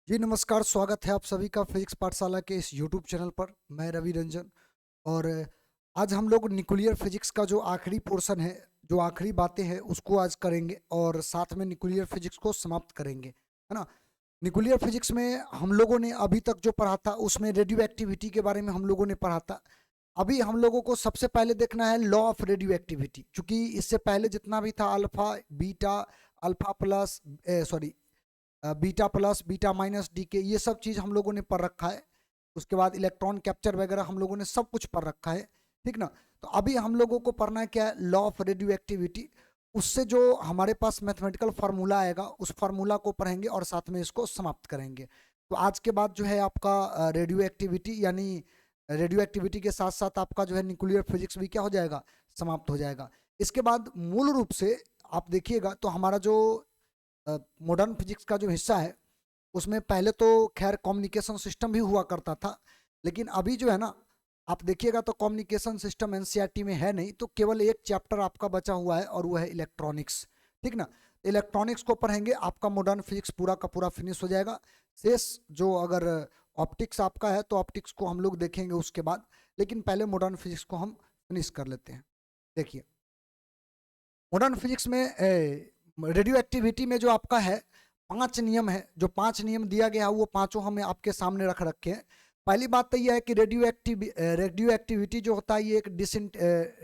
जी नमस्कार, स्वागत है आप सभी का फिजिक्स पाठशाला के इस यूट्यूब चैनल पर। मैं रवि रंजन। और आज हम लोग न्यूक्लियर फिजिक्स का जो आखिरी पोर्शन है, जो आखिरी बातें हैं उसको आज करेंगे और साथ में न्यूक्लियर फिजिक्स को समाप्त करेंगे, है ना। न्यूक्लियर फिजिक्स में हम लोगों ने अभी तक जो पढ़ा था उसमें रेडियो एक्टिविटी के बारे में हम लोगों ने पढ़ा था। अभी हम लोगों को सबसे पहले देखना है लॉ ऑफ रेडियो एक्टिविटी, क्योंकि इससे पहले जितना भी था alpha beta, alpha plus sorry beta plus beta minus D के, ये सब चीज़ हम लोगों ने पढ़ रखा है। उसके बाद इलेक्ट्रॉन कैप्चर वगैरह हम लोगों ने सब कुछ पढ़ रखा है, ठीक ना। तो अभी हम लोगों को पढ़ना है क्या है, लॉ ऑफ रेडियो एक्टिविटी। उससे जो हमारे पास मैथमेटिकल फार्मूला आएगा उस फार्मूला को पढ़ेंगे और साथ में इसको समाप्त करेंगे। तो आज के बाद जो है आपका रेडियो एक्टिविटी, यानी रेडियो एक्टिविटी के साथ साथ आपका जो है न्यूक्लियर फिजिक्स भी क्या हो जाएगा, समाप्त हो जाएगा। इसके बाद मूल रूप से आप देखिएगा तो हमारा जो मॉडर्न फिजिक्स का जो हिस्सा है उसमें पहले तो खैर कम्युनिकेशन सिस्टम भी हुआ करता था, लेकिन अभी जो है ना, आप देखिएगा तो कम्युनिकेशन सिस्टम एनसीईआरटी में है नहीं, तो केवल एक चैप्टर आपका बचा हुआ है और वो है इलेक्ट्रॉनिक्स, ठीक ना। इलेक्ट्रॉनिक्स को पढ़ेंगे, आपका मॉडर्न फिजिक्स पूरा का पूरा फिनिश हो जाएगा। शेष जो अगर ऑप्टिक्स आपका है तो ऑप्टिक्स को हम लोग देखेंगे उसके बाद, लेकिन पहले मॉडर्न फिजिक्स को हम फिनिश कर लेते हैं। देखिए मॉडर्न फिजिक्स में रेडियो एक्टिविटी में जो आपका है 5 नियम है, जो 5 नियम दिया गया है वो पांचों हमें आपके सामने रख रखे हैं। पहली बात तो यह है कि रेडियो एक्टिविटी जो होता है ये एक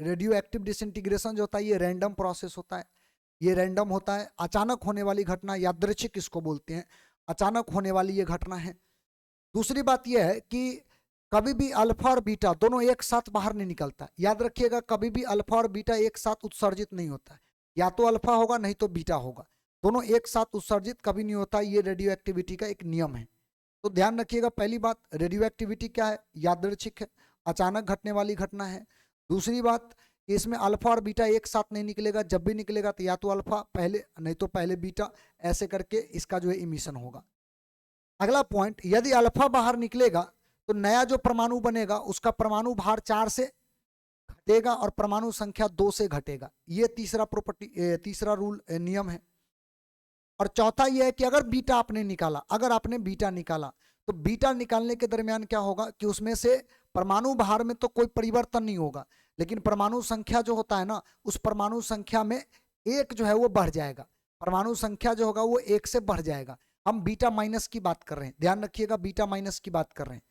रेडियो एक्टिव डिसइंटीग्रेशन जो होता है ये रैंडम प्रोसेस होता है। ये रैंडम होता है, अचानक होने वाली घटना, यादृच्छिक इसको बोलते हैं, अचानक होने वाली ये घटना है। दूसरी बात यह है कि कभी भी अल्फा और बीटा दोनों एक साथ बाहर नहीं निकलता। याद रखिएगा, कभी भी अल्फा और बीटा एक साथ उत्सर्जित नहीं होता है, या तो अल्फा होगा नहीं तो बीटा होगा, दोनों एक साथ उत्सर्जित कभी नहीं होता। ये रेडियो एक्टिविटी का एक नियम है, तो ध्यान रखिएगा। पहली बात, रेडियो एक्टिविटी क्या है, यादृच्छिक है, अचानक घटने वाली घटना है। दूसरी बात, इसमें अल्फा और बीटा एक साथ नहीं निकलेगा, जब भी निकलेगा तो या तो अल्फा पहले नहीं तो पहले बीटा, ऐसे करके इसका जो है इमिशन होगा। अगला पॉइंट, यदि अल्फा बाहर निकलेगा तो नया जो परमाणु बनेगा उसका परमाणु भार 4 से घटेगा और परमाणु संख्या 2 से घटेगा। ये तीसरा प्रॉपर्टी, तीसरा रूल, नियम है। और चौथा यह है कि अगर बीटा आपने निकाला, अगर आपने बीटा निकाला तो बीटा निकालने के दरमियान क्या होगा कि उसमें से परमाणु भार में तो कोई परिवर्तन नहीं होगा, लेकिन परमाणु संख्या जो होता है ना, उस परमाणु संख्या में एक जो है वो बढ़ जाएगा, परमाणु संख्या जो होगा वो एक से बढ़ जाएगा। हम बीटा माइनस की बात कर रहे हैं, ध्यान रखिएगा, बीटा माइनस की बात कर रहे हैं।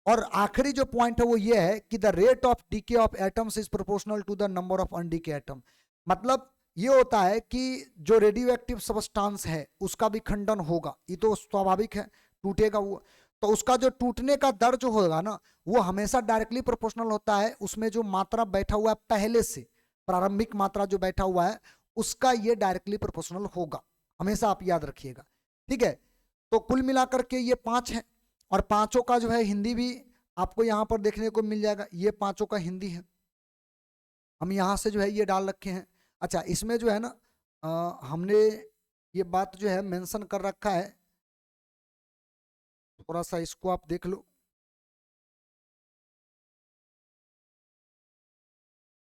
और आखिरी जो पॉइंट है वो ये है कि the rate of decay of atoms is proportional to the number of undecayed atom. मतलब ये होता है कि जो रेडियो एक्टिव सबस्टांस है उसका विखंडन होगा, ये तो स्वाभाविक है, टूटेगा वो, तो उसका जो टूटने का दर जो होगा ना वो हमेशा डायरेक्टली प्रोपोर्शनल होता है उसमें जो मात्रा बैठा हुआ है पहले से, प्रारंभिक मात्रा जो बैठा हुआ है उसका ये डायरेक्टली प्रोपोर्शनल होगा, हमेशा आप याद रखिएगा, ठीक है। तो कुल मिलाकर के ये 5 है, और पांचों का जो है हिंदी भी आपको यहाँ पर देखने को मिल जाएगा, ये पांचों का हिंदी है, हम यहाँ से जो है ये डाल रखे हैं। अच्छा, इसमें जो है ना हमने ये बात जो है मेंशन कर रखा है, थोड़ा सा इसको आप देख लो,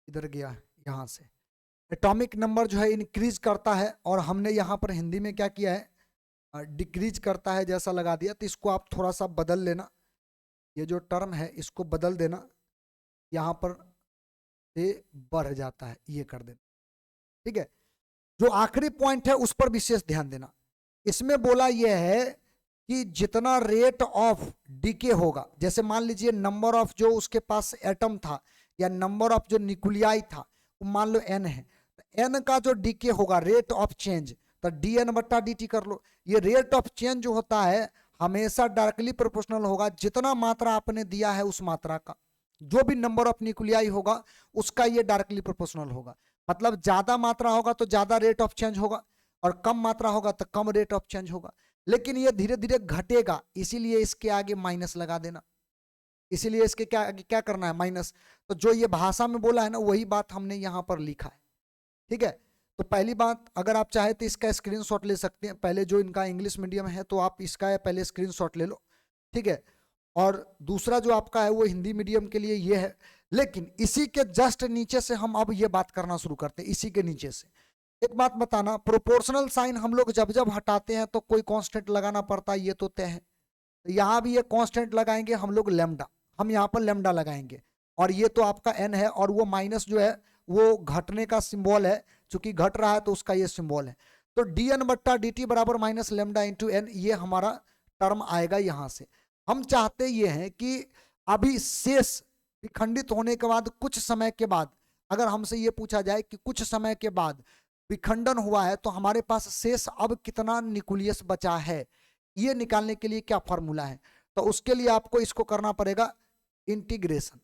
इधर गया है, यहाँ से एटॉमिक नंबर जो है इंक्रीज करता है, और हमने यहाँ पर हिंदी में क्या किया है, डिक्रीज करता है जैसा लगा दिया, तो इसको आप थोड़ा सा बदल लेना, ये जो टर्म है इसको बदल देना, यहाँ पर से बढ़ जाता है ये कर देना, ठीक है। जो आखिरी पॉइंट है उस पर विशेष ध्यान देना। इसमें बोला यह है कि जितना रेट ऑफ डीके होगा, जैसे मान लीजिए नंबर ऑफ जो उसके पास एटम था या नंबर ऑफ जो न्यूक्लियाई था वो मान लो n है, तो n का जो डीके होगा, रेट ऑफ चेंज, तो dn बट्टा dt कर लो। ये रेट ऑफ चेंज जो होता है हमेशा डायरेक्टली प्रोपोर्शनल होगा, जितना मात्रा आपने दिया है उस मात्रा का, जो भी नंबर ऑफ न्यूक्लियाई होगा उसका ये डायरेक्टली प्रोपोर्शनल होगा। मतलब ज्यादा मात्रा होगा तो ज्यादा रेट ऑफ चेंज होगा, और कम मात्रा होगा तो कम रेट ऑफ चेंज होगा, लेकिन ये धीरे धीरे घटेगा, इसीलिए इसके आगे माइनस लगा देना, इसीलिए इसके क्या आगे क्या करना है, माइनस। तो जो ये भाषा में बोला है ना वही बात हमने यहाँ पर लिखा है, ठीक है। तो पहली बात, अगर आप चाहे तो इसका स्क्रीनशॉट ले सकते हैं, पहले जो इनका इंग्लिश मीडियम है तो आप इसका पहले स्क्रीनशॉट ले लो, ठीक है। और दूसरा जो आपका है वो हिंदी मीडियम के लिए ये है, लेकिन इसी के जस्ट नीचे से हम अब ये बात करना शुरू करते हैं, इसी के नीचे से एक बात बताना, प्रोपोर्शनल साइन हम लोग जब जब हटाते हैं तो कोई कांस्टेंट लगाना पड़ता है, ये तो तय है। तो यहाँ भी ये कांस्टेंट लगाएंगे हम लोग लेमडा, हम यहाँ पर लेमडा लगाएंगे, और ये तो आपका एन है, और वो माइनस जो है वो घटने का सिंबल है, चूंकि घट रहा है तो उसका ये सिंबल है। तो डी एन बट्टा डी टी बराबर माइनस लेमडा इंटू एन, ये हमारा टर्म आएगा यहाँ से। हम चाहते ये हैं कि अभी शेष विखंडित होने के बाद कुछ समय के बाद, अगर हमसे ये पूछा जाए कि कुछ समय के बाद विखंडन हुआ है तो हमारे पास शेष अब कितना न्यूक्लियस बचा है, ये निकालने के लिए क्या फॉर्मूला है। तो उसके लिए आपको इसको करना पड़ेगा इंटीग्रेशन।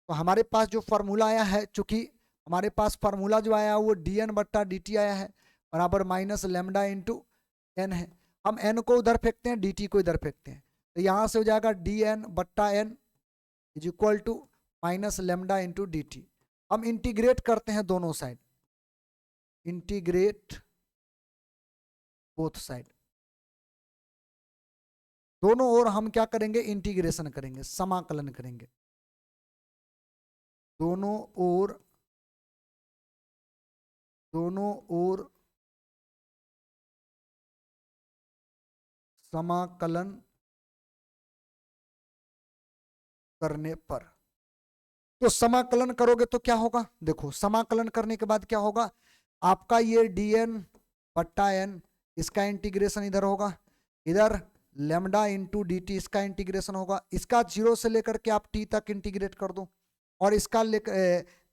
तो हमारे पास जो फॉर्मूला आया है, चूंकि हमारे पास फॉर्मूला जो आया वो डी एन बट्टा डी टी आया है बराबर माइनस लेमडा इंटू एन है। हम एन को उधर फेंकते हैं, डी टी को इधर फेंकते हैं, तो यहाँ से हो जाएगा डी एन बट्टा n is equal to minus lambda into d t. हम इंटीग्रेट करते हैं दोनों साइड, इंटीग्रेट बोथ साइड, दोनों ओर हम क्या करेंगे, इंटीग्रेशन करेंगे, समाकलन करेंगे, दोनों ओर समाकलन करने पर। तो समाकलन करोगे तो क्या होगा, देखो समाकलन करने के बाद क्या होगा, आपका ये डी एन बट्टा एन, इसका इंटीग्रेशन इधर होगा, इधर लेमडा इंटू डी टी, इसका इंटीग्रेशन होगा, इसका 0 से लेकर के आप टी तक इंटीग्रेट कर दो, और इसका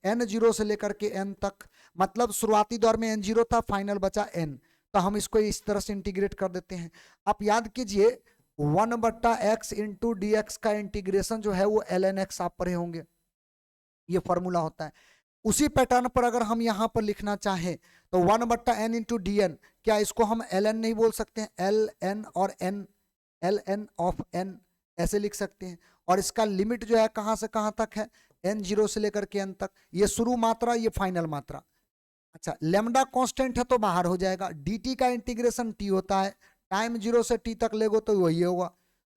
एन 0 से लेकर के एन तक, मतलब शुरुआती दौर में एन 0 था, फाइनल बचा एन, तो हम इसको इस तरह से इंटीग्रेट कर देते हैं। आप याद कीजिए 1 बट्टा एक्स इंटू डी एक्स का इंटीग्रेशन जो है वो एल एन एक्स आप पढ़े होंगे, ये फॉर्मूला होता है। उसी पैटर्न पर अगर हम यहाँ पर लिखना चाहें तो 1 बट्टा एन इंटू डी एन, क्या इसको हम एल एन नहीं बोल सकते हैं, एल एन और n, l n of n ऐसे लिख सकते हैं। और इसका लिमिट जो है कहाँ से कहाँ तक है, एन 0 से लेकर के एन तक, ये शुरू मात्रा ये फाइनल मात्रा। अच्छा लेमडा कांस्टेंट है तो बाहर हो जाएगा, dt का इंटीग्रेशन t होता है, टाइम 0 से t तक लेगो तो वही होगा।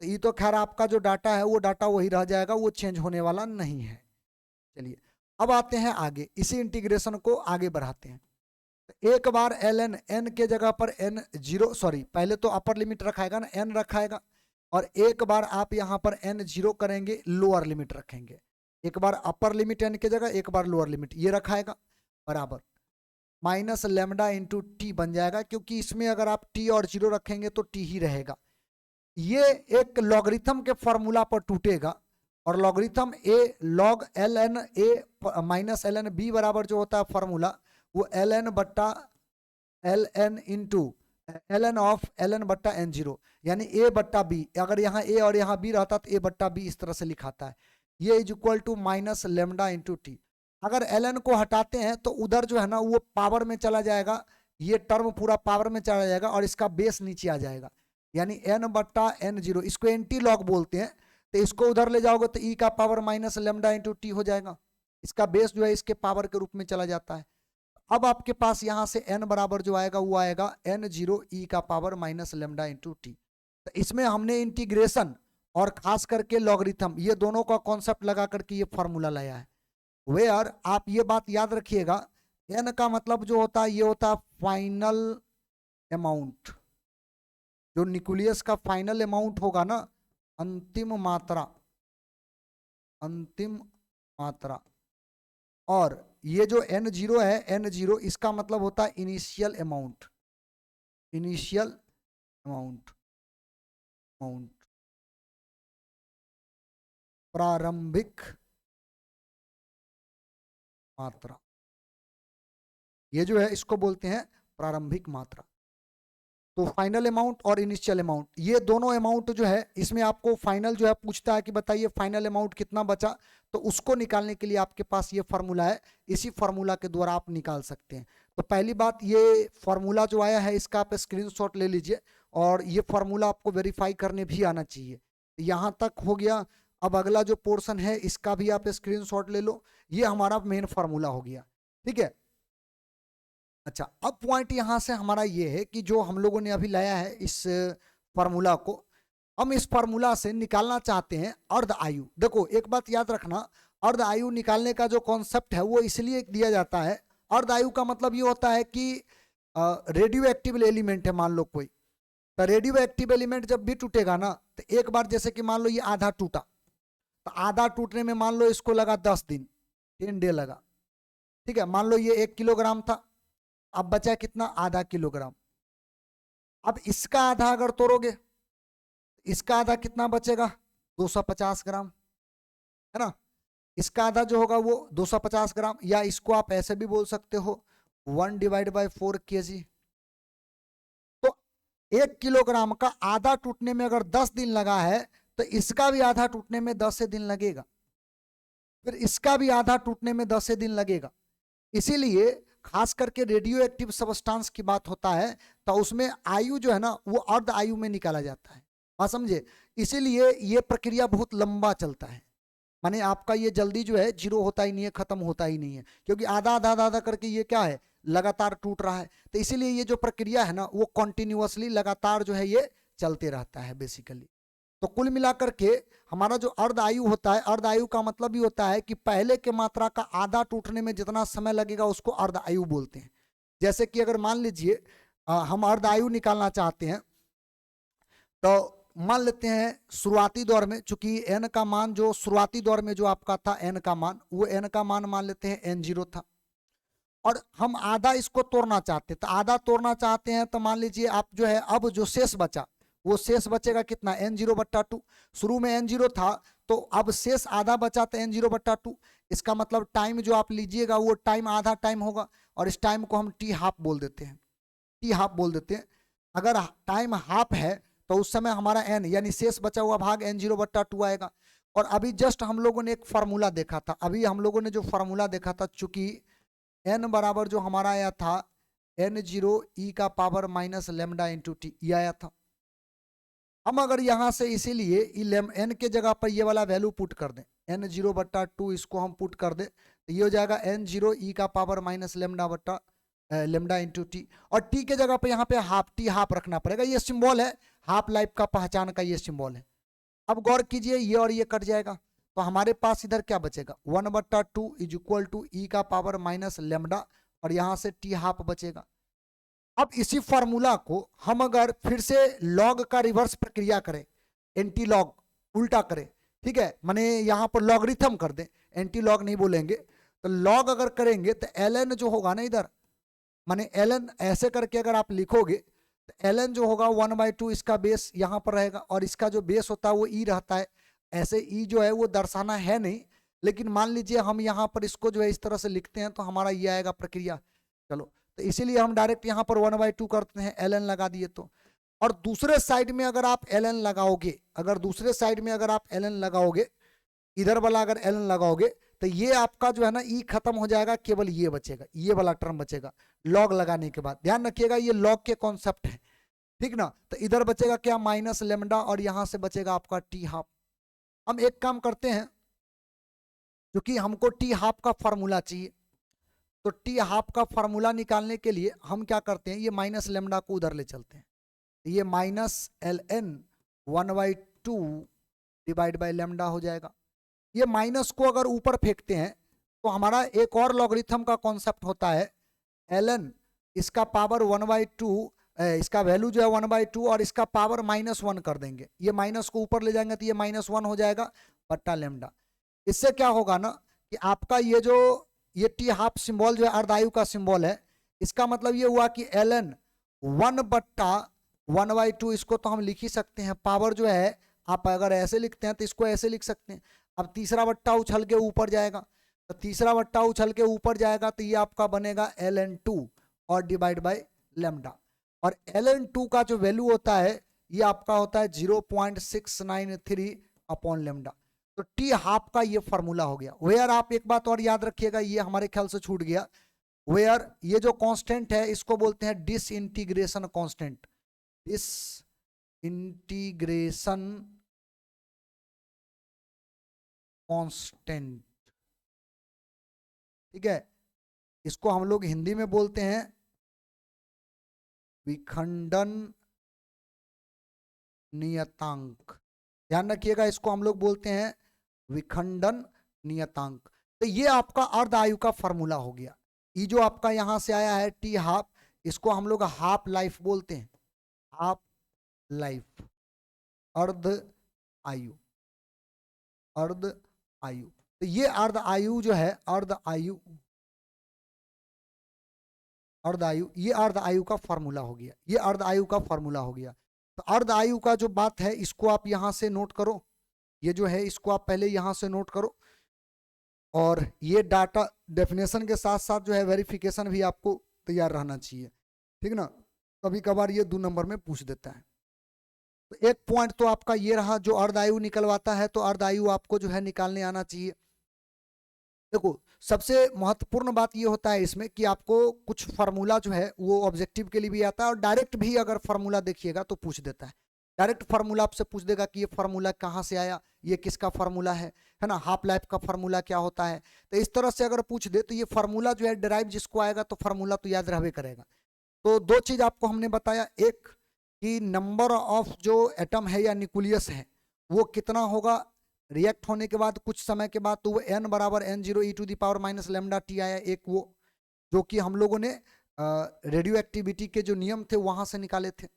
तो ये तो खैर आपका जो डाटा है वो डाटा वही रह जाएगा, वो चेंज होने वाला नहीं है। चलिए अब आते हैं आगे, इसी इंटीग्रेशन को आगे बढ़ाते हैं। तो एक बार एल एन, एन के जगह पर एन 0, सॉरी पहले तो अपर लिमिट रखाएगा ना, एन रखाएगा, और एक बार आप यहाँ पर एन 0 करेंगे, लोअर लिमिट रखेंगे, एक बार अपर लिमिट एन के जगह, एक बार लोअर लिमिट, ये रखाएगा, बराबर माइनस लेमडा इंटू टी बन जाएगा, क्योंकि इसमें अगर आप टी और 0 रखेंगे तो टी ही रहेगा। ये एक लॉगरिथम के फॉर्मूला पर टूटेगा, और logarithm a log l n a minus l n b बराबर जो होता है फॉर्मूला, वो एल एन बट्टा l n into l n of l n बट्टा एन 0, यानी ए बट्टा बी, अगर यहाँ ए और यहाँ बी रहता तो ए बट्टा बी इस तरह से लिखाता है, ये is equal to minus lambda into t. अगर एल एन को हटाते हैं तो उधर जो है ना वो पावर में चला जाएगा, ये टर्म पूरा पावर में चला जाएगा, और इसका बेस नीचे आ जाएगा, यानी एन बट्टा एन 0, इसको एंटी लॉग बोलते हैं। तो इसको उधर ले जाओगे तो ई का power minus lambda into T हो जाएगा, इसका बेस जो है इसके पावर के रूप में चला जाता है। अब आपके पास यहाँ से n बराबर जो आएगा वो आएगा n 0 ई का power minus lambda into T. तो इसमें हमने इंटीग्रेशन और खास करके लॉगरिथम, ये दोनों का कॉन्सेप्ट लगा करके ये फॉर्मूला लाया है। वेयर आप ये बात याद रखिएगा, n का मतलब जो होता है ये होता है फाइनल अमाउंट, जो न्यूक्लियस का फाइनल अमाउंट होगा ना, अंतिम मात्रा, अंतिम मात्रा। और ये जो n 0 है, n 0 इसका मतलब होता है initial amount, initial amount, amount प्रारंभिक मात्रा, ये जो है इसको बोलते हैं प्रारंभिक मात्रा। तो फाइनल अमाउंट और इनिशियल अमाउंट, ये दोनों अमाउंट जो है इसमें आपको फाइनल जो है पूछता है कि बताइए फाइनल अमाउंट कितना बचा, तो उसको निकालने के लिए आपके पास ये फार्मूला है, इसी फार्मूला के द्वारा आप निकाल सकते हैं। तो पहली बात, ये फार्मूला जो आया है इसका आप स्क्रीनशॉट ले लीजिए, और ये फार्मूला आपको वेरीफाई करने भी आना चाहिए। यहाँ तक हो गया। अब अगला जो पोर्शन है इसका भी आप स्क्रीनशॉट ले लो, ये हमारा मेन फार्मूला हो गया, ठीक है। अच्छा अब पॉइंट यहां से हमारा ये है कि जो हम लोगों ने अभी लाया है इस फार्मूला को, हम इस फार्मूला से निकालना चाहते हैं अर्ध आयु। देखो एक बात याद रखना, अर्ध आयु निकालने का जो कॉन्सेप्ट है वो इसलिए दिया जाता है, अर्धआयु का मतलब ये होता है कि रेडियो एक्टिव एलिमेंट है, मान लो कोई, तो रेडियो एक्टिव एलिमेंट जब भी टूटेगा ना, तो एक बार जैसे कि मान लो ये आधा टूटा, तो आधा टूटने में मान लो इसको लगा 10 दिन, 10 डे लगा, ठीक है। मान लो ये 1 किलोग्राम था, अब बचा कितना, आधा किलोग्राम। अब इसका आधा अगर तोड़ोगे, इसका आधा कितना बचेगा, 250 ग्राम, है ना। इसका आधा जो होगा वो 250 ग्राम, या इसको आप ऐसे भी बोल सकते हो 1/4 kg। तो 1 किलोग्राम का आधा टूटने में अगर 10 दिन लगा है, तो इसका भी आधा टूटने में 10 से दिन लगेगा, फिर इसका भी आधा टूटने में 10 से दिन लगेगा। इसीलिए खास करके रेडियो एक्टिव सब्सटेंस की बात होता है, तो उसमें आयु जो है ना वो अर्ध आयु में निकाला जाता है, बात समझे। इसीलिए ये प्रक्रिया बहुत लंबा चलता है, माने आपका ये जल्दी जो है जीरो होता ही नहीं है, खत्म होता ही नहीं है, क्योंकि आधा आधा आधा आधा करके ये क्या है, लगातार टूट रहा है। तो इसीलिए ये जो प्रक्रिया है ना वो कॉन्टिन्यूअसली लगातार जो है ये चलते रहता है बेसिकली। तो कुल मिलाकर के हमारा जो अर्ध आयु होता है, अर्ध आयु का मतलब भी होता है कि पहले के मात्रा का आधा टूटने में जितना समय लगेगा उसको अर्ध आयु बोलते हैं। जैसे कि अगर मान लीजिए हम अर्ध आयु निकालना चाहते हैं, तो मान लेते हैं शुरुआती दौर में, चूंकि एन का मान जो शुरुआती दौर में जो आपका था एन का मान, वो एन का मान मान लेते हैं n0 था, और हम आधा इसको तोड़ना चाहते हैं, तो आधा तोड़ना चाहते हैं तो मान लीजिए आप जो है अब जो शेष बचा वो शेष बचेगा कितना, n0/2। शुरू में n0 था, तो अब शेष आधा बचा तो n0/2। इसका मतलब टाइम जो आप लीजिएगा वो टाइम आधा टाइम होगा, और इस टाइम को हम टी हाफ बोल देते हैं, टी हाफ बोल देते हैं। अगर टाइम हाफ है तो उस समय हमारा n यानी शेष बचा हुआ भाग n0/2 आएगा। और अभी जस्ट हम लोगों ने एक फार्मूला देखा था, अभी हम लोगों ने जो फार्मूला देखा था, चूंकि n बराबर जो हमारा आया था n0 e का power minus lambda into t, ये आया था। हम अगर यहाँ से इसीलिए n के जगह पर ये वाला वैल्यू पुट कर दें, n0/2 इसको हम पुट कर दें, तो ये हो जाएगा n0 e का power minus lambda into T, और टी के जगह पे यहाँ पे हाफ, टी हाफ रखना पड़ेगा। ये सिंबल है हाफ लाइफ का पहचान का, ये सिंबल है। अब गौर कीजिए ये और ये कट जाएगा, तो हमारे पास इधर क्या बचेगा, 1/2 इज इक्वल टू ई का पावर माइनस लेमडा, और यहाँ से टी हाफ बचेगा। अब इसी फॉर्मूला को हम अगर फिर से लॉग का रिवर्स प्रक्रिया करें, एंटी लॉग उल्टा करें, ठीक है, माने यहाँ पर लॉगरिथम कर दें, एंटी लॉग नहीं बोलेंगे, तो लॉग अगर करेंगे तो ln जो होगा ना इधर, माने ln ऐसे करके अगर आप लिखोगे तो ln जो होगा 1/2 इसका बेस यहाँ पर रहेगा, और इसका जो बेस होता है वो ई रहता है। ऐसे ई जो है वो दर्शाना है नहीं, लेकिन मान लीजिए हम यहाँ पर इसको जो है इस तरह से लिखते हैं तो हमारा ये आएगा प्रक्रिया। चलो, तो इसीलिए हम डायरेक्ट यहाँ पर 1/2 करते हैं, ln लगा दिए तो। और दूसरे साइड में अगर आप ln लगाओगे, अगर दूसरे साइड में अगर आप ln लगाओगे, इधर वाला अगर ln लगाओगे, तो ये आपका जो है ना ई खत्म हो जाएगा, केवल ये बचेगा, ये वाला टर्म बचेगा लॉग लगाने के बाद। ध्यान रखिएगा ये लॉग के कॉन्सेप्ट है, ठीक ना। तो इधर बचेगा क्या, माइनस लेमडा, और यहां से बचेगा आपका टी हाफ। हम एक काम करते हैं, क्योंकि हमको टी हाफ का फॉर्मूला चाहिए, तो टी हाफ का फॉर्मूला निकालने के लिए हम क्या करते हैं, ये माइनस लेमडा को उधर ले चलते हैं, ये minus ln 1/2 divide by lambda हो जाएगा। ये माइनस को अगर ऊपर फेंकते हैं तो हमारा एक और लॉगरिथम का कॉन्सेप्ट होता है, ln इसका पावर 1/2, इसका वैल्यू जो है 1/2, और इसका पावर -1 कर देंगे, ये माइनस को ऊपर ले जाएंगे तो ये -1 हो जाएगा बट्टा लेमडा। इससे क्या होगा ना कि आपका ये जो ये टी हाफ सिंबल जो है अर्धायु का सिंबल है, इसका मतलब ये हुआ कि ln 1/1/2, इसको तो हम लिख ही सकते हैं, पावर जो है आप अगर ऐसे लिखते हैं तो इसको ऐसे लिख सकते हैं। अब तीसरा बट्टा उछल के ऊपर जाएगा, तो तीसरा बट्टा उछल के ऊपर जाएगा तो ये आपका बनेगा ln2 और डिवाइड बाय लेमडा, और ln2 का जो वैल्यू होता है ये आपका होता है 0.693 अपॉन लेमडा। तो टी हाफ का ये फॉर्मूला हो गया। वेयर आप एक बात और याद रखिएगा, ये हमारे ख्याल से छूट गया, वेयर ये जो कांस्टेंट है इसको बोलते हैं डिसइंटीग्रेशन कांस्टेंट, डिसइंटीग्रेशन कांस्टेंट, ठीक है। इसको हम लोग हिंदी में बोलते हैं विखंडन नियतांक। ध्यान रखिएगा, इसको हम लोग बोलते हैं विखंडन नियतांक। तो ये आपका अर्ध आयु का फॉर्मूला हो गया। ये जो आपका यहाँ से आया है टी हाफ, इसको हम लोग हाफ लाइफ बोलते हैं, हाफ लाइफ, अर्ध आयु, अर्ध आयु। तो ये अर्ध आयु जो है, अर्ध आयु, अर्ध आयु, ये अर्ध आयु का फॉर्मूला हो गया, ये अर्ध आयु का फॉर्मूला हो गया। तो अर्ध आयु का जो बात है इसको आप यहां से नोट करो, ये जो है इसको आप पहले यहां से नोट करो, और ये डाटा डेफिनेशन के साथ साथ जो है वेरिफिकेशन भी आपको तैयार रहना चाहिए, ठीक ना। कभी कभार ये 2 नंबर में पूछ देता है। तो एक पॉइंट तो आपका ये रहा जो अर्ध आयु निकलवाता है, तो अर्ध आयु आपको जो है निकालने आना चाहिए। देखो सबसे महत्वपूर्ण बात ये होता है इसमें कि आपको कुछ फार्मूला जो है वो ऑब्जेक्टिव के लिए भी आता है, और डायरेक्ट भी अगर फार्मूला देखिएगा तो पूछ देता है। डायरेक्ट फार्मूला आपसे पूछ देगा कि ये फार्मूला कहाँ से आया, ये किसका फार्मूला है ना, हाफ लाइफ का फार्मूला क्या होता है। तो इस तरह से अगर पूछ दे तो ये फार्मूला जो है डिराइव जिसको आएगा तो फार्मूला तो याद रहबे करेगा। तो 2 चीज आपको हमने बताया, एक कि नंबर ऑफ जो एटम है या न्यूक्लियस है वो कितना होगा रिएक्ट होने के बाद कुछ समय के बाद, तो वो n बराबर n0 e to the power minus lambda t आया, एक वो जो कि हम लोगों ने रेडियो एक्टिविटी के जो नियम थे वहां से निकाले थे।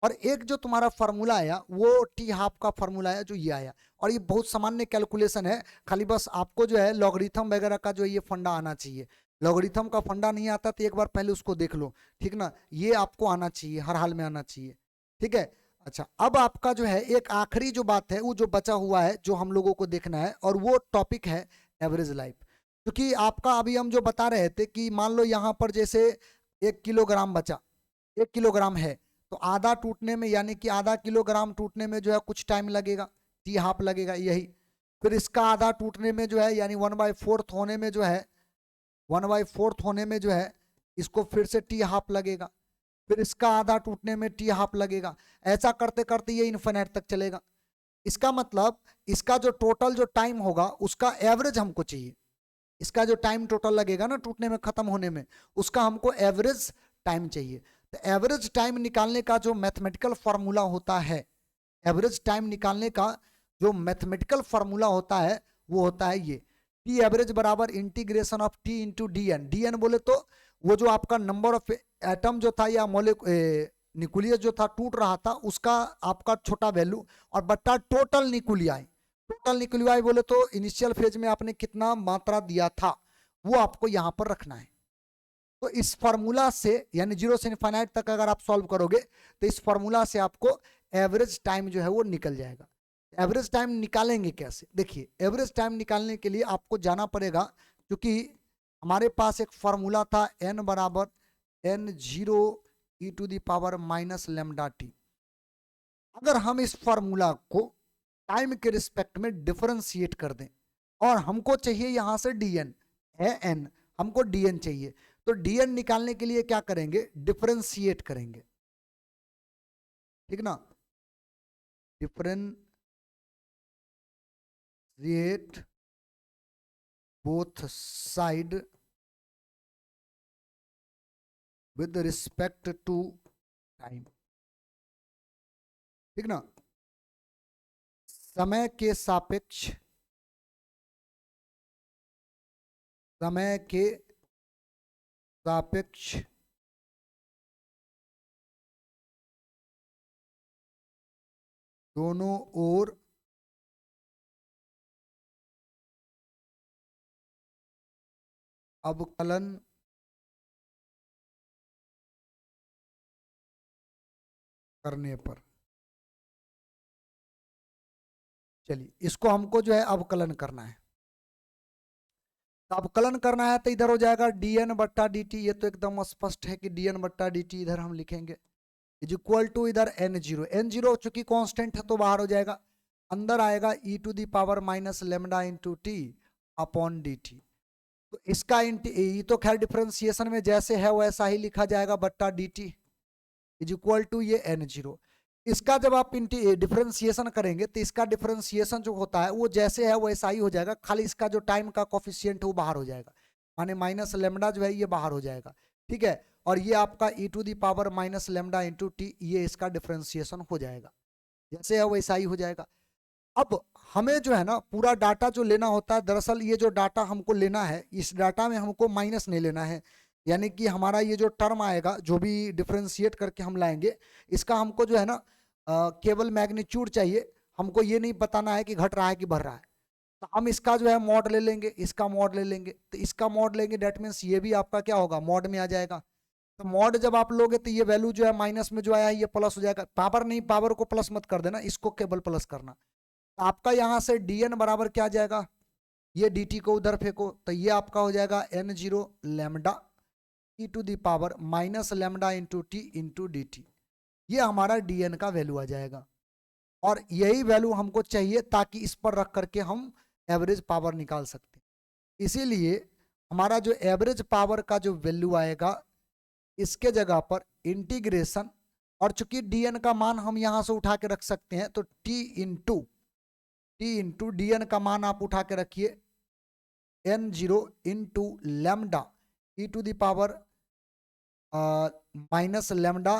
और एक जो तुम्हारा फार्मूला आया वो टी हाफ का फार्मूला आया जो ये आया, और ये बहुत सामान्य कैलकुलेशन है, खाली बस आपको जो है लॉगरिथम वगैरह का जो ये फंडा आना चाहिए। लॉगरिथम का फंडा नहीं आता तो एक बार पहले उसको देख लो, ठीक ना, ये आपको आना चाहिए, हर हाल में आना चाहिए, ठीक है। अच्छा अब आपका जो है एक आखिरी जो बात है वो जो बचा हुआ है जो हम लोगों को देखना है, और वो टॉपिक है एवरेज लाइफ। क्योंकि आपका अभी हम जो बता रहे थे कि मान लो यहाँ पर जैसे 1 किलोग्राम बचा, 1 किलोग्राम है, तो आधा टूटने में यानी कि आधा किलोग्राम टूटने में जो है कुछ टाइम लगेगा, टी हाफ लगेगा यही। फिर इसका आधा टूटने में जो है यानी 1/4 होने में जो है, 1/4 होने में जो है इसको फिर से टी हाफ लगेगा, फिर इसका आधा टूटने में टी हाफ लगेगा। ऐसा करते करते ये इन्फिनिट तक चलेगा। इसका मतलब इसका जो टोटल जो टाइम होगा उसका एवरेज हमको चाहिए, इसका जो टाइम टोटल लगेगा ना टूटने में खत्म होने में, उसका हमको एवरेज टाइम चाहिए। तो एवरेज टाइम निकालने का जो मैथमेटिकल फॉर्मूला होता है, एवरेज टाइम निकालने का जो मैथमेटिकल फॉर्मूला होता है वो होता है ये टी एवरेज बराबर integration of t into d n. D n बोले तो वो जो आपका नंबर ऑफ एटम जो था या न्यूक्लियस जो था टूट रहा था उसका आपका छोटा वैल्यू, और बट्टा टोटल न्यूक्लियाई। टोटल न्यूक्लियाई बोले तो इनिशियल फेज में आपने कितना मात्रा दिया था वो आपको यहाँ पर रखना है। तो इस फार्मूला से यानी 0 से इनफाइनाइट तक अगर आप सॉल्व करोगे तो इस फार्मूला से आपको एवरेज टाइम जो है वो निकल जाएगा। एवरेज टाइम निकालेंगे कैसे, देखिए एवरेज टाइम निकालने के लिए आपको जाना पड़ेगा, क्योंकि हमारे पास एक फार्मूला था n बराबर n0 e to the power minus lambda t. अगर हम इस फार्मूला को टाइम के रिस्पेक्ट में डिफरेंशिएट कर दें, और हमको चाहिए यहां से dn है n, हमको dn चाहिए, तो dn निकालने के लिए क्या करेंगे, डिफरेंशिएट करेंगे, ठीक ना, differentiate both side with respect to time, ठीक ना, समय के सापेक्ष, समय के सापेक्ष दोनों ओर अवकलन करने पर। चलिए इसको हमको जो है अवकलन करना है, तो अवकलन करना है तो इधर हो जाएगा dn बट्टा dt। ये तो एकदम स्पष्ट है कि dn बट्टा dt इधर हम लिखेंगे इज इक्वल टू इधर n0, n0 चूंकि कांस्टेंट है तो बाहर हो जाएगा, अंदर आएगा e to the power minus lambda into t upon dt। तो इसका ये तो खैर डिफरेंशिएशन में जैसे है वैसा ही लिखा जाएगा, बट्टा dt इज इक्वल टू ये n0। इसका जब आप डिफरेंशिएशन करेंगे तो इसका डिफरेंशिएशन जो होता है वो जैसे है वैसा ही हो जाएगा, खाली इसका जो टाइम का कोफिशिएंट है वो बाहर हो जाएगा, माने माइनस लेमडा जो है ये बाहर हो जाएगा, ठीक है। और ये आपका e to the power minus lambda into t, ये इसका डिफरेंशिएशन हो जाएगा, जैसे है वैसा ही हो जाएगा। अब हमें जो है ना पूरा डाटा जो लेना होता है, दरअसल ये जो डाटा हमको लेना है, इस डाटा में हमको माइनस नहीं लेना है। यानी कि हमारा ये जो टर्म आएगा, जो भी डिफ्रेंशिएट करके हम लाएंगे, इसका हमको जो है ना केवल मैग्नीट्यूड चाहिए। हमको ये नहीं बताना है कि घट रहा है कि बढ़ रहा है। तो हम इसका जो है मॉड ले लेंगे, इसका मॉड ले लेंगे। तो इसका मॉड लेंगे, डेट मीन्स ये भी आपका क्या होगा, मॉड में आ जाएगा। तो मॉड जब आप लोगे तो ये वैल्यू जो है माइनस में जो आया है ये प्लस हो जाएगा। पावर नहीं, पावर को प्लस मत कर देना, इसको केवल प्लस करना। तो आपका यहाँ से dn बराबर क्या आ जाएगा, ये dt को उधर फेंको तो ये आपका हो जाएगा n0 lambda e to the power minus lambda into t into d t. ये हमारा dn का वैल्यू आ जाएगा। और यही वैल्यू हमको चाहिए ताकि इस पर रख करके हम एवरेज पावर निकाल सकते हैं। इसीलिए हमारा जो एवरेज पावर का जो वैल्यू आएगा, इसके जगह पर इंटीग्रेशन, और चूंकि dn का मान हम यहां से उठा के रख सकते हैं, तो t इंटू dn का मान आप उठा के रखिए n0 into lambda e to the power minus lambda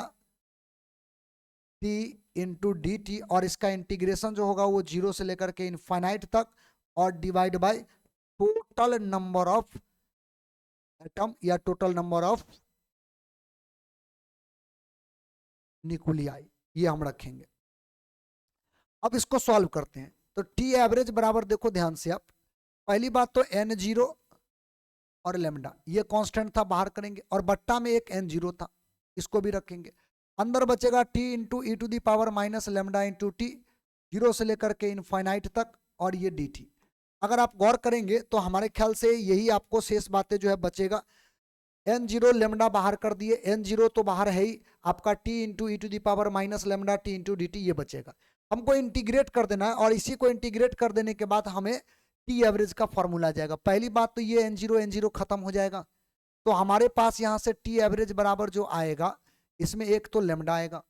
t into d t, और इसका इंटीग्रेशन जो होगा वो 0 से लेकर के इनफाइनाइट तक, और divide by total number of atom या टोटल नंबर ऑफ न्यूक्लियाई, ये हम रखेंगे। अब इसको सॉल्व करते हैं। तो टी एवरेज बराबर, देखो ध्यान से आप, पहली बात तो n0 और लेमडा ये कांस्टेंट था, बाहर करेंगे, और बट्टा में एक n0 था, इसको भी रखेंगे। अंदर बचेगा t into e to the power minus lambda into t, 0 से लेकर के इनफाइनाइट तक, और ये dt। अगर आप गौर करेंगे तो हमारे ख्याल से यही आपको शेष बातें जो है बचेगा। n0 लेमडा बाहर कर दिए, n0 तो बाहर है ही, आपका t into e to the power minus lambda t into d t ये बचेगा। हमको इंटीग्रेट कर देना है, और इसी को इंटीग्रेट कर देने के बाद हमें टी एवरेज का फॉर्मूला जाएगा। पहली बात तो ये n0 खत्म हो जाएगा, तो हमारे पास यहाँ से टी एवरेज बराबर जो आएगा, इसमें एक तो लेमडा आएगा।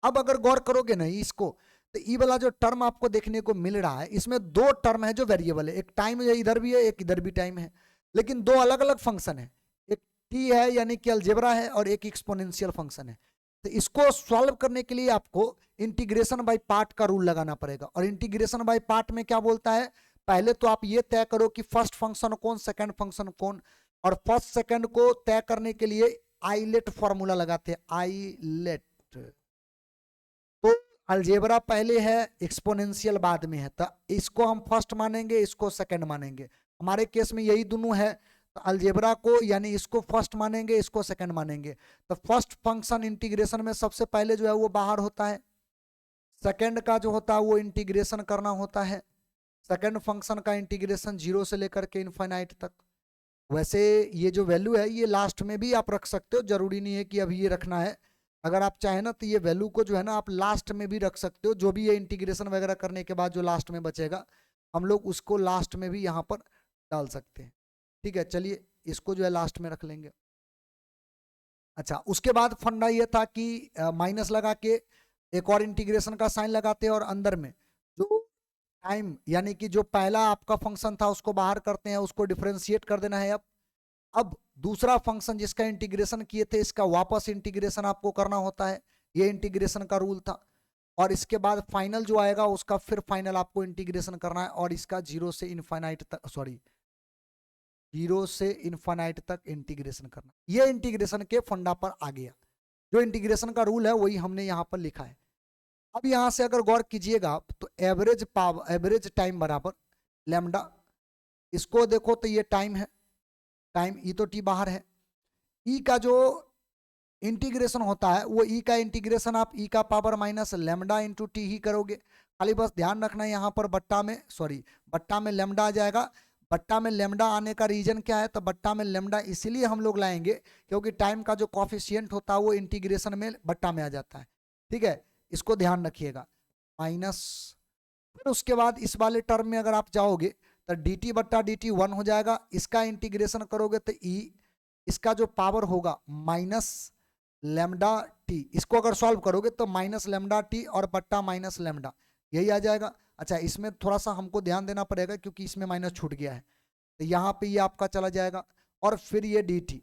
अब अगर गौर करोगे नहीं इसको, तो ई वाला जो टर्म आपको देखने को मिल रहा है, इसमें दो टर्म है जो वेरिएबल है, एक टाइम इधर भी है, एक इधर भी टाइम है, लेकिन दो अलग अलग फंक्शन है। एक टी है यानी कि अलजेब्रा है, और एक एक्सपोनेंशियल फंक्शन है। तो इसको सॉल्व करने के लिए आपको इंटीग्रेशन बाय पार्ट का रूल लगाना पड़ेगा। और इंटीग्रेशन बाय पार्ट में क्या बोलता है, पहले तो आप ये तय करो कि फर्स्ट फंक्शन कौन, सेकंड फंक्शन कौन, और फर्स्ट सेकंड को तय करने के लिए आइलेट फॉर्मूला लगाते हैं, आइलेट। तो अलजेब्रा पहले है, एक्सपोनेंशियल बाद में है, तो इसको हम फर्स्ट मानेंगे, इसको सेकंड मानेंगे। हमारे केस में यही दोनों है, तो अलजेब्रा को यानी इसको फर्स्ट मानेंगे, इसको सेकंड मानेंगे। तो फर्स्ट फंक्शन इंटीग्रेशन में सबसे पहले जो है वो बाहर होता है, सेकंड का जो होता है वो इंटीग्रेशन करना होता है। सेकंड फंक्शन का इंटीग्रेशन 0 से लेकर के इनफाइनाइट तक। वैसे ये जो वैल्यू है ये लास्ट में भी आप रख सकते हो, जरूरी नहीं है कि अभी ये रखना है। अगर आप चाहें ना तो ये वैल्यू को जो है ना आप लास्ट में भी रख सकते हो, जो भी ये इंटीग्रेशन वगैरह करने के बाद जो लास्ट में बचेगा, हम लोग उसको लास्ट में भी यहाँ पर डाल सकते हैं। ठीक है, चलिए इसको जो है लास्ट में रख लेंगे। अच्छा, उसके बाद फंडा ये था कि माइनस लगा के एक और इंटीग्रेशन का साइन लगाते हैं, और अंदर में जो टाइम यानी कि जो पहला आपका फंक्शन था उसको बाहर करते हैं, उसको डिफरेंशिएट कर देना है। अब दूसरा फंक्शन जिसका इंटीग्रेशन किए थे, इसका वापस इंटीग्रेशन आपको करना होता है, ये इंटीग्रेशन का रूल था। और इसके बाद फाइनल जो आएगा उसका फिर फाइनल आपको इंटीग्रेशन करना है, और इसका 0 से इनफाइनाइट तक, सॉरी 0 से इनफाइनाइट तक इंटीग्रेशन करना। ये इंटीग्रेशन के फंडा पर आ गया, जो इंटीग्रेशन का रूल है वही हमने यहाँ पर लिखा है। अब यहां से अगर गौर कीजिएगा तो एवरेज पावर, एवरेज टाइम बराबर लैम्डा, इसको देखो तो ये टाइम है, टाइम ई तो टी बाहर है, ई का जो इंटीग्रेशन होता है वो ई का इंटीग्रेशन आप ई का power minus lambda into t ही करोगे। खाली बस ध्यान रखना यहाँ पर बट्टा में, सॉरी बट्टा में लैम्डा आ जाएगा। बट्टा में लैम्डा आने का रीजन क्या है, तो बट्टा में लैम्डा इसीलिए हम लोग लाएंगे क्योंकि टाइम का जो कॉफिशिएंट होता है वो इंटीग्रेशन में बट्टा में आ जाता है। ठीक है, इसको ध्यान रखिएगा, माइनस। फिर उसके बाद इस वाले टर्म में अगर आप जाओगे तो डी टी बट्टा डी टी 1 हो जाएगा, इसका इंटीग्रेशन करोगे तो ई, इसका जो पावर होगा माइनस लेमडा टी, इसको अगर सॉल्व करोगे तो माइनस लेमडा टी और बट्टा माइनस लेमडा, यही आ जाएगा। अच्छा, इसमें थोड़ा सा हमको ध्यान देना पड़ेगा क्योंकि इसमें माइनस छूट गया है, तो यहाँ पे ये आपका चला जाएगा, और फिर ये डी टी,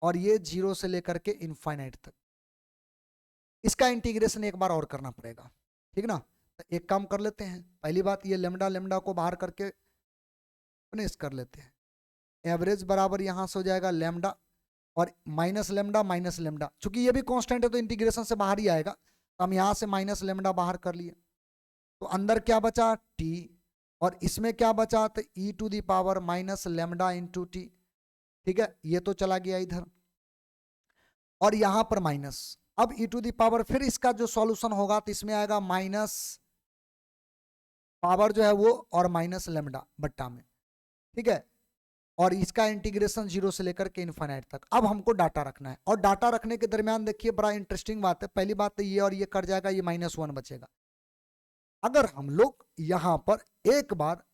और ये 0 से लेकर के इनफाइनाइट तक। इसका इंटीग्रेशन एक बार और करना पड़ेगा, ठीक ना। तो एक काम कर लेते हैं, पहली बात ये लेमडा लेमडा को बाहर करके फिनिश कर लेते हैं। एवरेज बराबर यहाँ से हो जाएगा लेमडा और माइनस लेमडा, चूंकि ये भी कांस्टेंट है तो इंटीग्रेशन से बाहर ही आएगा, तो हम यहाँ से माइनस लेमडा बाहर कर लिए, तो अंदर क्या बचा टी, और इसमें क्या बचा तो e to the power minus lambda into t. ठीक है, ये तो चला गया इधर, और यहां पर माइनस। अब ई टू दी पावर फिर इसका जो सॉल्यूशन होगा तो इसमें आएगा माइनस पावर जो है वो और माइनस लेमडा बट्टा में। ठीक है, और इसका इंटीग्रेशन 0 से लेकर के इनफाइनाइट तक। अब हमको डाटा रखना है, और डाटा रखने के दरमियान देखिए बड़ा इंटरेस्टिंग बात है। पहली बात तो ये और ये कट जाएगा, ये -1 बचेगा। अगर हम लोग यहां पर एक बार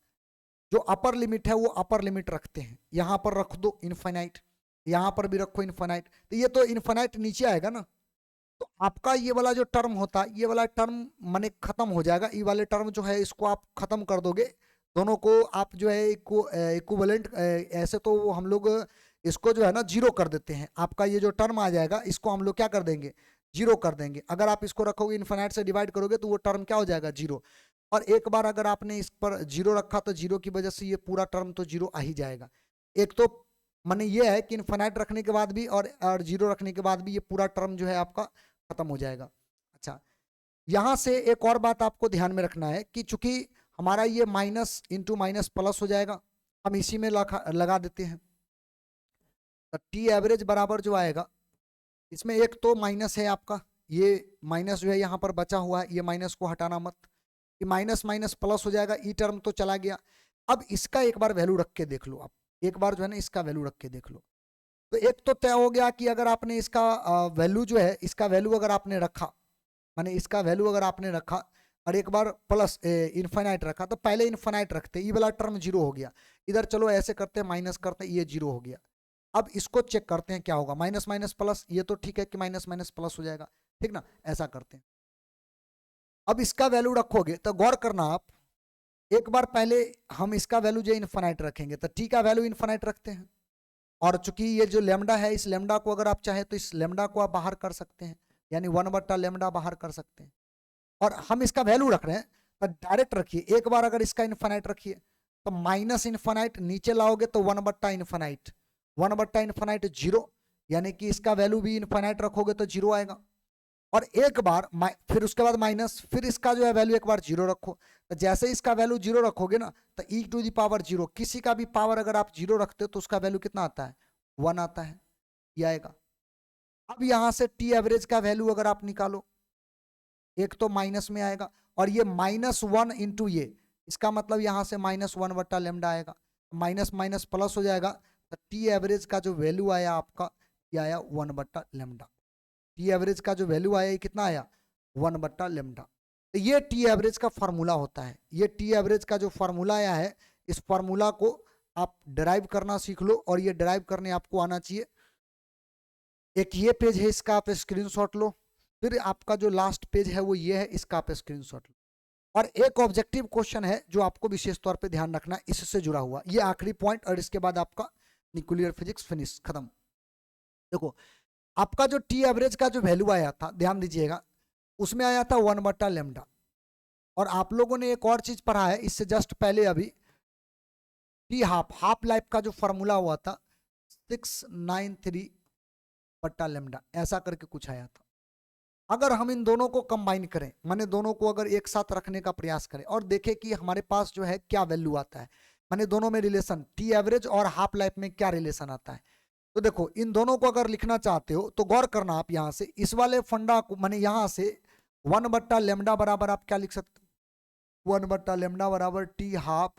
जो अपर लिमिट है वो अपर लिमिट रखते हैं, यहां पर रख दो इनफाइनाइट, यहां पर भी रखो इनफाइनाइट, तो ये तो इनफाइनाइट नीचे आएगा ना, तो आपका ये वाला जो टर्म होता है, ये वाला टर्म माने खत्म हो जाएगा। ये वाले टर्म जो है इसको आप खत्म कर दोगे, दोनों को आप जो है इक्विवेलेंट, ऐसे तो हम लोग इसको जो है ना जीरो कर देते हैं। आपका ये जो टर्म आ जाएगा इसको हम लोग क्या कर देंगे, जीरो कर देंगे। अगर आप इसको रखोगे इन्फिनाइट से डिवाइड करोगे तो वो टर्म क्या हो जाएगा, जीरो। और एक बार अगर आपने इस पर जीरो रखा तो जीरो की वजह से ये पूरा टर्म तो जीरो आ ही जाएगा। एक तो माने ये है कि इन्फिनाइट रखने के बाद भी और जीरो रखने के बाद भी ये पूरा टर्म जो है आपका खत्म हो जाएगा। अच्छा, यहां से एक और बात आपको ध्यान में रखना है कि चूंकि हमारा ये माइनस इंटू माइनस प्लस हो जाएगा, हम इसी में लगा देते हैं, तो टी एवरेज बराबर जो आएगा, इसमें एक तो माइनस है आपका, ये माइनस जो है यहाँ पर बचा हुआ है, ये माइनस को हटाना मत, ये माइनस माइनस प्लस हो जाएगा, ई टर्म तो चला गया। अब इसका एक बार वैल्यू रख के देख लो आप, एक बार जो है ना इसका वैल्यू रख के देख लो। तो एक तो तय हो गया कि अगर आपने इसका वैल्यू जो है, इसका वैल्यू अगर आपने रखा, माने इसका वैल्यू अगर आपने रखा और एक बार प्लस इन्फाइनाइट रखा, तो पहले इन्फाइनाइट रखते, ये वाला टर्म जीरो हो गया, इधर चलो ऐसे करते हैं माइनस करते हैं, ये जीरो हो गया। अब इसको चेक करते हैं क्या होगा, माइनस माइनस प्लस, ये तो ठीक है कि माइनस माइनस प्लस हो जाएगा, ठीक ना, ऐसा करते हैं। अब इसका वैल्यू रखोगे तो गौर करना आप, एक बार पहले हम इसका वैल्यू जो इन्फाइनाइट रखेंगे, तो टी का वैल्यू इन्फाइनाइट रखते हैं, और चूंकि ये जो लेमडा है, इस लेमडा को अगर आप चाहे तो इस लेमडा को आप बाहर कर सकते हैं, यानी 1/लेमडा बाहर कर सकते हैं। और हम इसका वैल्यू रख रहे हैं तो डायरेक्ट रखिए, एक बार अगर इसका इन्फाइनाइट रखिए तो माइनस इन्फाइनाइट नीचे लाओगे तो 1/इन्फाइनाइट, 1/इन्फाइनाइट जीरो, यानी कि इसका वैल्यू भी इन्फाइनाइट रखोगे तो जीरो आएगा। और एक बार फिर उसके बाद माइनस, फिर इसका जो है वैल्यू एक बार जीरो रखो, तो जैसे इसका वैल्यू जीरो रखोगे ना तो e to the power zero, किसी का भी पावर अगर आप जीरो रखते हो तो उसका वैल्यू कितना आता है, 1 आता है, ये आएगा। अब यहां से टी एवरेज का वैल्यू अगर आप निकालो, एक तो माइनस में आएगा, और ये -1 इंटू ये, इसका मतलब यहां से -1/लेमडा आएगा, माइनस माइनस प्लस हो जाएगा, तो टी एवरेज का जो वैल्यू आया आपका, ये आया 1/लेमडा। टी एवरेज का जो वैल्यू आया ये कितना आया, 1/लेमडा। तो ये टी एवरेज का फार्मूला होता है, ये टी एवरेज का जो फार्मूला आया है, इस फार्मूला को आप डिराइव करना सीख लो, और ये डिराइव करने आपको आना चाहिए। एक ये पेज है, इसका आप स्क्रीनशॉट लो, फिर आपका जो लास्ट पेज है वो ये है, इसका आप स्क्रीनशॉट लो। और एक ऑब्जेक्टिव क्वेश्चन है जो आपको विशेष तौर पे ध्यान रखना है, इससे जुड़ा हुआ, ये आखिरी पॉइंट, और इसके बाद आपका न्यूक्लियर फिजिक्स फिनिश खत्म। देखो, आपका जो टी एवरेज का जो वैल्यू आया था, ध्यान दीजिएगा, उसमें आया था 1/लेमडा। और आप लोगों ने एक और चीज पढ़ा है इससे जस्ट पहले अभी, टी हाफ लाइफ का जो फॉर्मूला हुआ था 693/लेमडा, ऐसा करके कुछ आया था। अगर हम इन दोनों को कंबाइन करें, माने दोनों को अगर एक साथ रखने का प्रयास करें और देखें कि हमारे पास जो है क्या वैल्यू आता है, माने दोनों में रिलेशन, टी एवरेज और हाफ लाइफ में क्या रिलेशन आता है, तो देखो इन दोनों को अगर लिखना चाहते हो तो गौर करना आप, यहां से इस वाले फंडा को, माने यहां से 1/लेमडा बराबर आप क्या लिख सकते हो, 1/लेमडा बराबर टी हाफ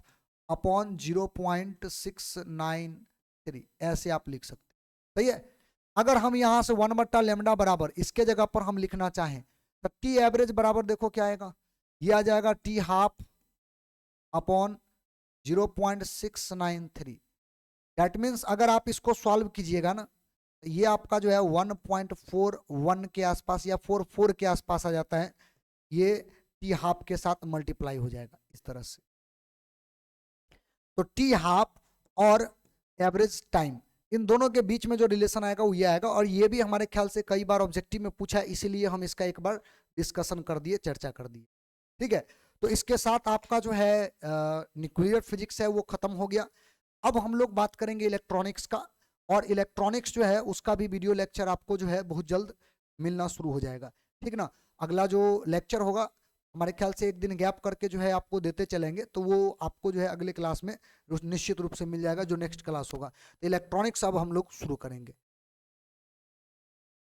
अपॉन 0.693, ऐसे आप लिख सकते, सही है। अगर हम यहां से 1/लेमडा बराबर इसके जगह पर हम लिखना चाहें तो टी एवरेज बराबर देखो क्या आएगा, ये आ जाएगा T half upon 0.693। That means अगर आप इसको सॉल्व कीजिएगा ना, ये आपका जो है 1.41 के आसपास या 44 के आसपास आ जाता है, ये टी हाफ के साथ मल्टीप्लाई हो जाएगा इस तरह से। तो टी हाफ और एवरेज टाइम, इन दोनों के बीच में जो रिलेशन आएगा वो ये आएगा, और ये भी हमारे ख्याल से कई बार ऑब्जेक्टिव में पूछा है, इसीलिए हम इसका एक बार डिस्कशन कर दिए, चर्चा कर दिए। ठीक है, तो इसके साथ आपका जो है न्यूक्लियर फिजिक्स है वो खत्म हो गया। अब हम लोग बात करेंगे इलेक्ट्रॉनिक्स का, और इलेक्ट्रॉनिक्स जो है उसका भी वीडियो लेक्चर आपको जो है बहुत जल्द मिलना शुरू हो जाएगा, ठीक ना। अगला जो लेक्चर होगा हमारे ख्याल से एक दिन गैप करके जो है आपको देते चलेंगे, तो वो आपको जो है अगले क्लास में निश्चित रूप से मिल जाएगा, जो नेक्स्ट क्लास होगा। तो इलेक्ट्रॉनिक्स अब हम लोग शुरू करेंगे।